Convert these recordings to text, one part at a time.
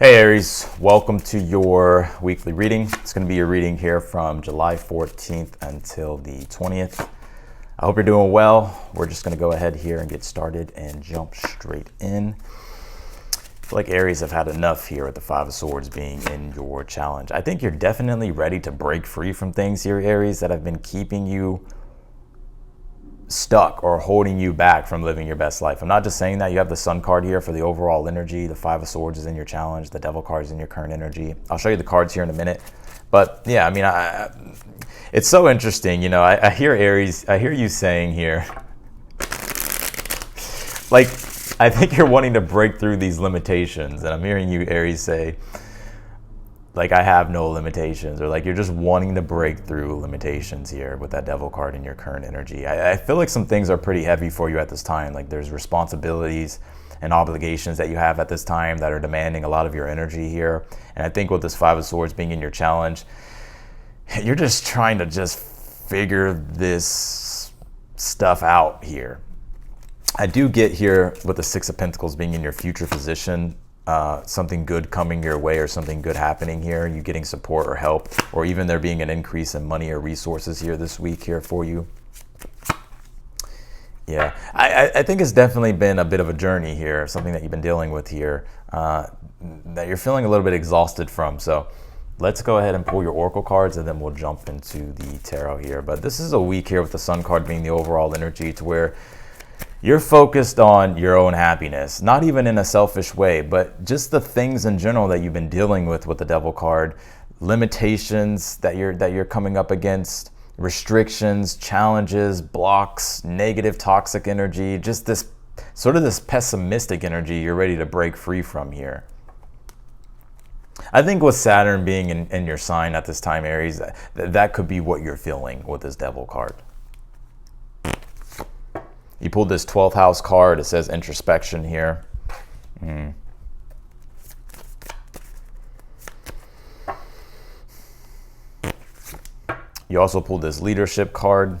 Hey Aries, welcome to your weekly reading. It's going to be your reading here from July 14th until the 20th. I hope you're doing well. We're just going to go ahead here and get started and jump straight in. I feel like Aries have had enough here with the Five of Swords being in your challenge. I think you're definitely ready to break free from things here, Aries, that have been keeping you stuck or holding you back from living your best life. I'm not just saying that. You have the Sun card here for the overall energy. The Five of Swords is in your challenge. The Devil card is in your current energy. I'll show you the cards here in a minute. But yeah, I mean, it's so interesting. You know, I hear Aries, I hear you saying here, like, I think you're wanting to break through these limitations. And I'm hearing you, Aries, say, like, I have no limitations, or like you're just wanting to break through limitations here with that Devil card in your current energy. I feel like some things are pretty heavy for you at this time. Like there's responsibilities and obligations that you have at this time that are demanding a lot of your energy here. And I think with this Five of Swords being in your challenge, you're just trying to just figure this stuff out here. I do get here with the Six of Pentacles being in your future position, something good coming your way or something good happening here, you getting support or help, or even there being an increase in money or resources here this week here for you. Yeah, I think it's definitely been a bit of a journey here, something that you've been dealing with here, that you're feeling a little bit exhausted from. So let's go ahead and pull your Oracle cards and then we'll jump into the tarot here. But this is a week here with the Sun card being the overall energy to where you're focused on your own happiness, not even in a selfish way, but just the things in general that you've been dealing with the Devil card, limitations that you're coming up against, restrictions, challenges, blocks, negative toxic energy, just this sort of this pessimistic energy you're ready to break free from here. I think with Saturn being in your sign at this time, Aries, that could be what you're feeling with this Devil card. You pulled this 12th house card. It says introspection here. You also pulled this leadership card.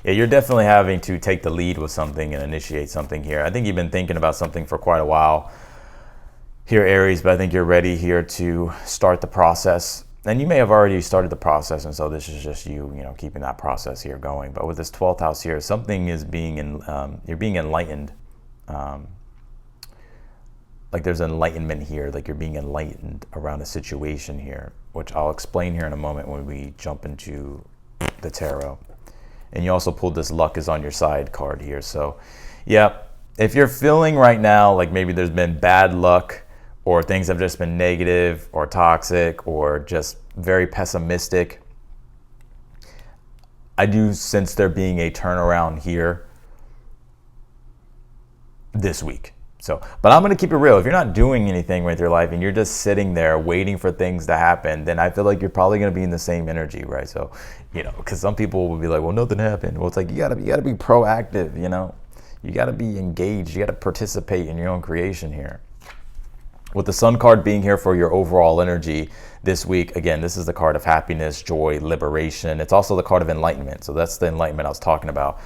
Yeah, you're definitely having to take the lead with something and initiate something here. I think you've been thinking about something for quite a while here, Aries, but I think you're ready here to start the process. And you may have already started the process, and so this is just you keeping that process here going. But with this 12th house here, something is you're being enlightened. Like there's enlightenment here, like you're being enlightened around a situation here, which I'll explain here in a moment when we jump into the tarot. And you also pulled this luck is on your side card here. So yeah, if you're feeling right now like maybe there's been bad luck, or things have just been negative or toxic or just very pessimistic, I do sense there being a turnaround here this week. So, but I'm gonna keep it real. If you're not doing anything with your life and you're just sitting there waiting for things to happen, then I feel like you're probably gonna be in the same energy, right? So, because some people will be like, well, nothing happened. Well, it's like, you gotta be proactive, you gotta be engaged, you gotta participate in your own creation here. With the Sun card being here for your overall energy this week, again, this is the card of happiness, joy, liberation. It's also the card of enlightenment. So that's the enlightenment I was talking about.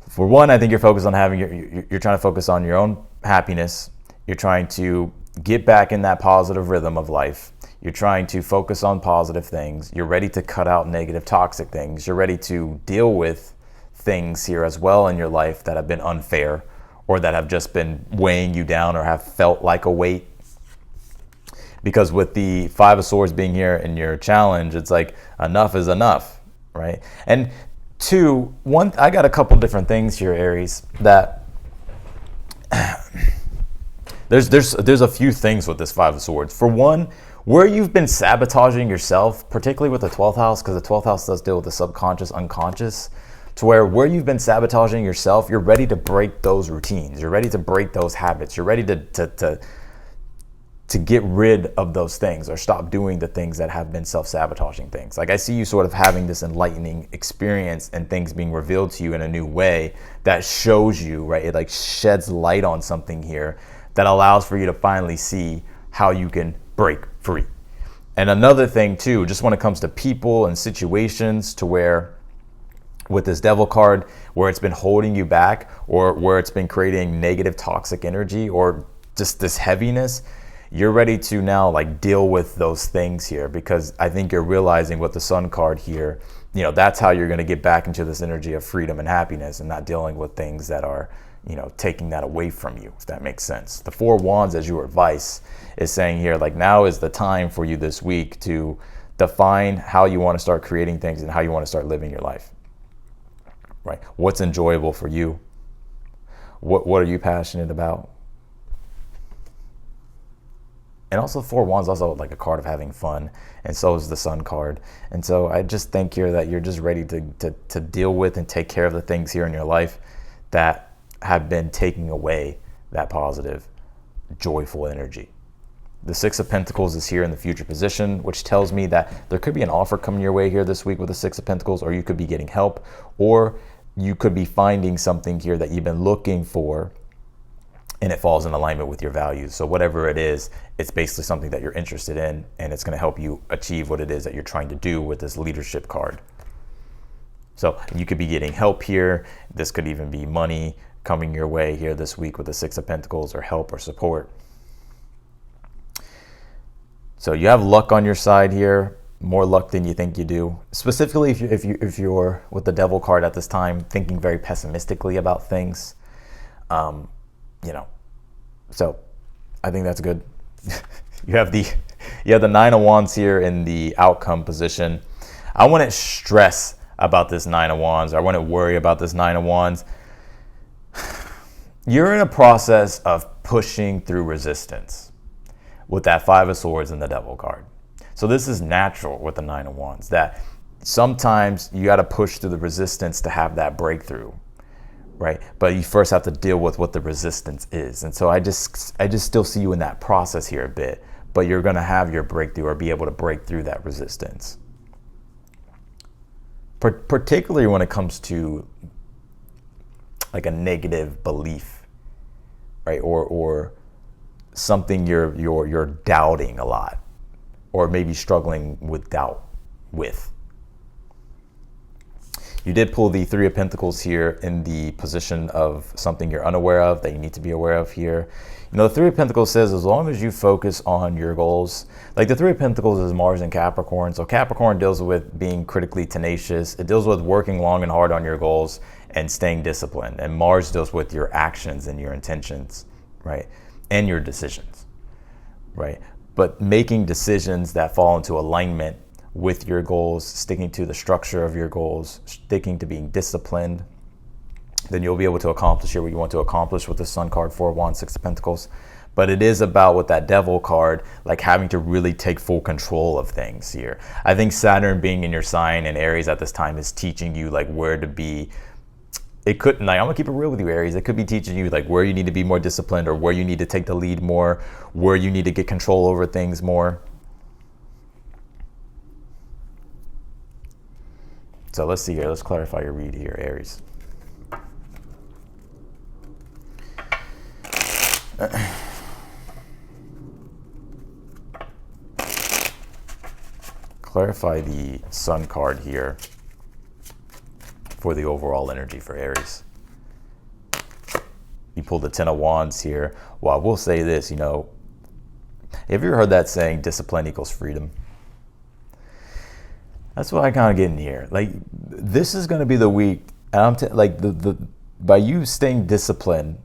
For one, I think you're focused on you're trying to focus on your own happiness. You're trying to get back in that positive rhythm of life. You're trying to focus on positive things. You're ready to cut out negative, toxic things. You're ready to deal with things here as well in your life that have been unfair or that have just been weighing you down or have felt like a weight. Because with the Five of Swords being here in your challenge, it's like enough is enough, right? And two, I got a couple different things here, Aries, that there's a few things with this Five of Swords. For one, where you've been sabotaging yourself, particularly with the 12th house, because the 12th house does deal with the subconscious, unconscious, to where you've been sabotaging yourself, you're ready to break those routines. You're ready to break those habits. You're ready to get rid of those things or stop doing the things that have been self-sabotaging things. Like I see you sort of having this enlightening experience and things being revealed to you in a new way that shows you, right? It like sheds light on something here that allows for you to finally see how you can break free. And another thing too, just when it comes to people and situations to where with this Devil card, where it's been holding you back or where it's been creating negative toxic energy or just this heaviness, you're ready to now like deal with those things here, because I think you're realizing with the Sun card here, that's how you're going to get back into this energy of freedom and happiness, and not dealing with things that are, taking that away from you, if that makes sense. The Four Wands, as your advice, is saying here, like, now is the time for you this week to define how you want to start creating things and how you want to start living your life, right? What's enjoyable for you? What are you passionate about? And also, Four Wands also like a card of having fun, and so is the Sun card. And so I just think here that you're just ready to deal with and take care of the things here in your life that have been taking away that positive, joyful energy. The Six of Pentacles is here in the future position, which tells me that there could be an offer coming your way here this week with the Six of Pentacles, or you could be getting help, or you could be finding something here that you've been looking for, and it falls in alignment with your values. So whatever it is, it's basically something that you're interested in, and it's going to help you achieve what it is that you're trying to do with this leadership card. So you could be getting help here. This could even be money coming your way here this week with the Six of Pentacles, or help or support. So you have luck on your side here, more luck than you think you do. Specifically, if you're with the Devil card at this time, thinking very pessimistically about things, So I think that's good. You have the Nine of Wands here in the outcome position. I wouldn't stress about this Nine of Wands. I wouldn't worry about this Nine of Wands. You're in a process of pushing through resistance with that Five of Swords and the Devil card. So this is natural with the Nine of Wands, that sometimes you got to push through the resistance to have that breakthrough, right? But you first have to deal with what the resistance is. And so I just still see you in that process here a bit, but you're going to have your breakthrough, or be able to break through that resistance. Particularly when it comes to like a negative belief, right? Or something you're doubting a lot, or maybe struggling with doubt with. You did pull the Three of Pentacles here in the position of something you're unaware of that you need to be aware of here. The Three of Pentacles says, as long as you focus on your goals, like the Three of Pentacles is Mars and Capricorn. So Capricorn deals with being critically tenacious. It deals with working long and hard on your goals and staying disciplined. And Mars deals with your actions and your intentions, right? And your decisions, right? But making decisions that fall into alignment with your goals, sticking to the structure of your goals, sticking to being disciplined, then you'll be able to accomplish here what you want to accomplish with the Sun card, Four of Wands, Six of Pentacles. But it is about, with that Devil card, like having to really take full control of things here. I think Saturn being in your sign and Aries at this time is teaching you like where to be. It could, like, I'm gonna keep it real with you, Aries. It could be teaching you like where you need to be more disciplined, or where you need to take the lead more, where you need to get control over things more. So let's see here. Let's clarify your read here, Aries. Clarify the Sun card here for the overall energy for Aries. You pulled the Ten of Wands here. Well, I will say this, have you ever heard that saying, discipline equals freedom? That's what I kind of get in here. Like, this is going to be the week, and by you staying disciplined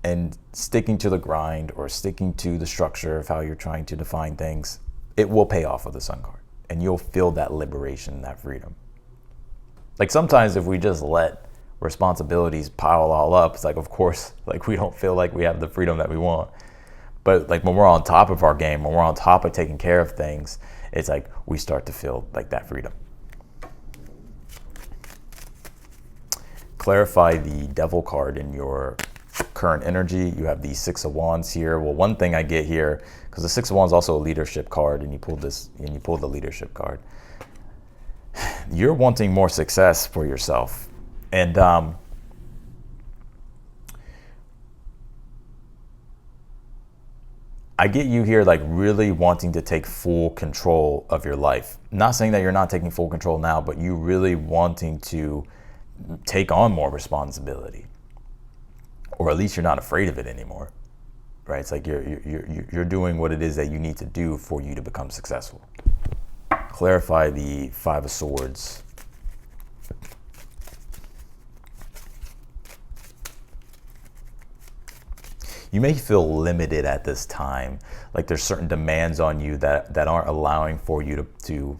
and sticking to the grind, or sticking to the structure of how you're trying to define things, it will pay off with the Sun card, and you'll feel that liberation, that freedom. Like, sometimes if we just let responsibilities pile all up, it's like, of course, like, we don't feel like we have the freedom that we want. But like, when we're on top of our game, when we're on top of taking care of things, it's like we start to feel like that freedom. Clarify the Devil card in your current energy. You have the Six of Wands here. Well, one thing I get here, because the Six of Wands is also a leadership card, and you pulled the leadership card. You're wanting more success for yourself. And I get you here like really wanting to take full control of your life. Not saying that you're not taking full control now, but you really wanting to take on more responsibility. Or at least you're not afraid of it anymore. right? It's like you're doing what it is that you need to do for you to become successful. Clarify the Five of Swords. You may feel limited at this time, like there's certain demands on you that aren't allowing for you to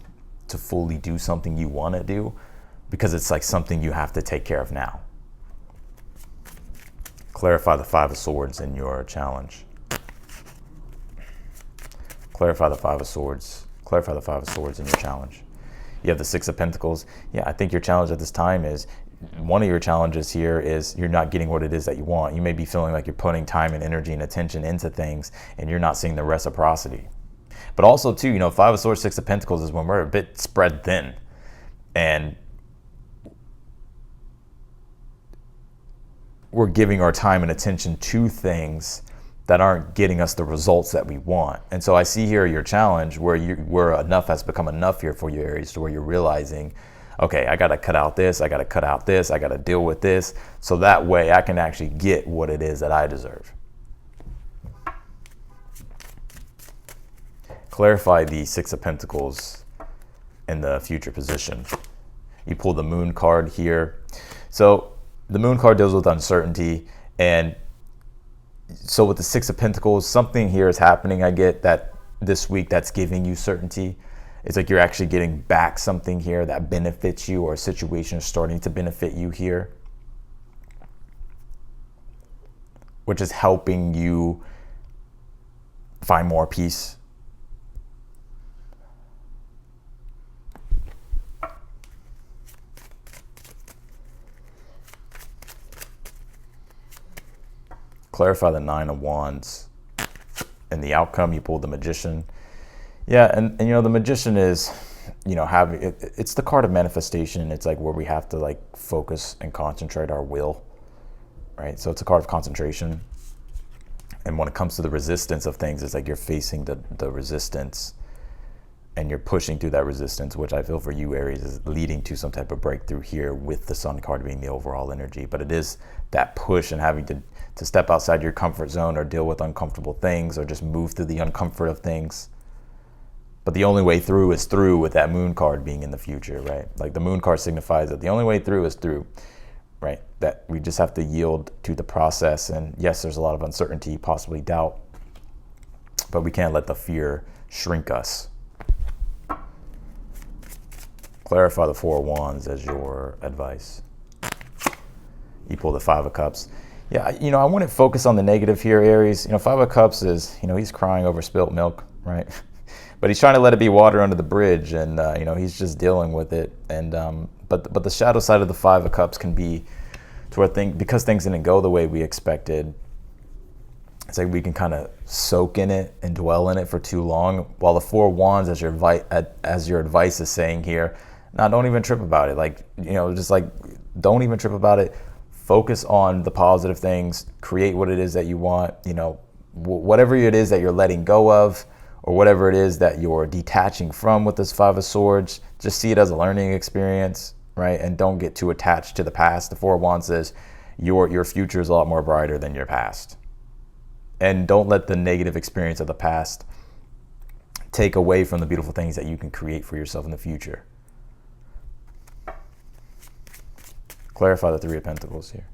fully do something you want to do, because it's like something you have to take care of now. Clarify the Five of Swords in your challenge. Clarify the Five of Swords. Clarify the Five of Swords in your challenge. You have the Six of Pentacles. Yeah, I think your challenge at this time is, one of your challenges here is you're not getting what it is that you want. You may be feeling like you're putting time and energy and attention into things and you're not seeing the reciprocity. But also too, you know, Five of Swords, Six of Pentacles is when we're a bit spread thin. And we're giving our time and attention to things that aren't getting us the results that we want. And so I see here your challenge where enough has become enough here for you, Aries, to where you're realizing, okay, I got to cut out this, I got to cut out this, I got to deal with this, so that way I can actually get what it is that I deserve. Clarify the Six of Pentacles in the future position. You pull the Moon card here. So the Moon card deals with uncertainty, and so with the Six of Pentacles, something here is happening, I get, that this week that's giving you certainty. It's like you're actually getting back something here that benefits you, or a situation is starting to benefit you here, which is helping you find more peace. Clarify the Nine of Wands. And the outcome, you pulled the Magician. Yeah, and you know, the Magician is, you know, it's the card of manifestation. It's like where we have to like focus and concentrate our will, right? So it's a card of concentration. And when it comes to the resistance of things, it's like you're facing the resistance and you're pushing through that resistance, which I feel for you, Aries, is leading to some type of breakthrough here, with the Sun card being the overall energy. But it is that push and having to step outside your comfort zone, or deal with uncomfortable things, or just move through the uncomfort of things. But the only way through is through, with that Moon card being in the future, right? Like the Moon card signifies that the only way through is through, right? That we just have to yield to the process. And yes, there's a lot of uncertainty, possibly doubt, but we can't let the fear shrink us. Clarify the Four of Wands as your advice. You pull the Five of Cups. Yeah, you know, I wouldn't focus on the negative here, Aries. You know, Five of Cups is, you know, he's crying over spilt milk, right? But he's trying to let it be water under the bridge, and you know, he's just dealing with it. And but the shadow side of the Five of Cups can be to where because things didn't go the way we expected, it's like we can kind of soak in it and dwell in it for too long. While the Four of Wands, as your advice is saying here, no, don't even trip about it. Like, you know, just like, don't even trip about it. Focus on the positive things. Create what it is that you want. You know, whatever it is that you're letting go of, or whatever it is that you're detaching from with this Five of Swords, just see it as a learning experience, right? And don't get too attached to the past. The Four of Wands says your future is a lot more brighter than your past. And don't let the negative experience of the past take away from the beautiful things that you can create for yourself in the future. Clarify the Three of Pentacles here.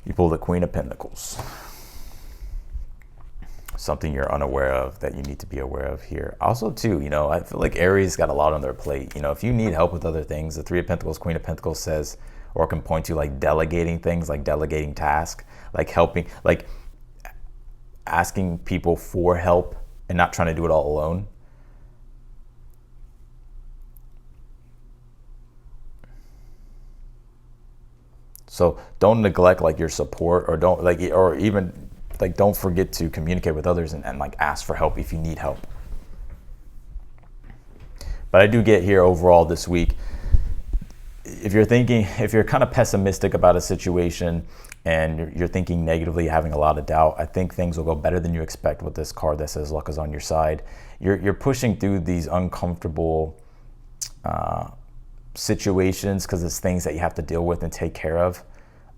You pull the Queen of Pentacles. Something you're unaware of that you need to be aware of here. Also too, you know, I feel like Aries got a lot on their plate. You know, if you need help with other things, the Three of Pentacles, Queen of Pentacles says, or can point to like delegating things, like delegating tasks, like helping, like asking people for help and not trying to do it all alone. So don't neglect like your support, or don't like, or even like, don't forget to communicate with others and like ask for help if you need help. But I do get here overall this week, if you're kind of pessimistic about a situation and you're thinking negatively, having a lot of doubt, I think things will go better than you expect with this card that says luck is on your side. You're pushing through these uncomfortable situations because it's things that you have to deal with and take care of.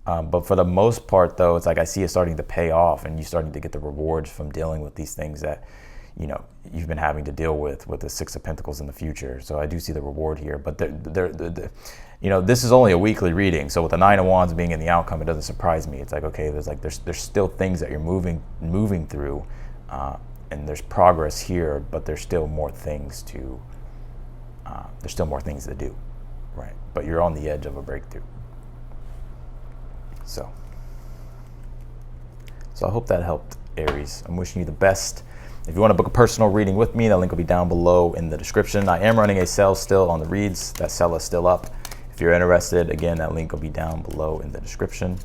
But for the most part, though, it's like I see it starting to pay off, and you starting to get the rewards from dealing with these things that, you know, you've been having to deal with the Six of Pentacles in the future. So I do see the reward here. But you know, this is only a weekly reading. So with the Nine of Wands being in the outcome, it doesn't surprise me. It's like, okay, there's still things that you're moving through, and there's progress here, but there's still more things to do, right? But you're on the edge of a breakthrough. So I hope that helped, Aries. I'm wishing you the best. If you want to book a personal reading with me, that link will be down below in the description. I am running a sale still on the reads. That sale is still up. If you're interested, again, that link will be down below in the description.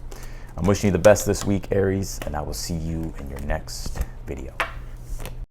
I'm wishing you the best this week, Aries, and I will see you in your next video.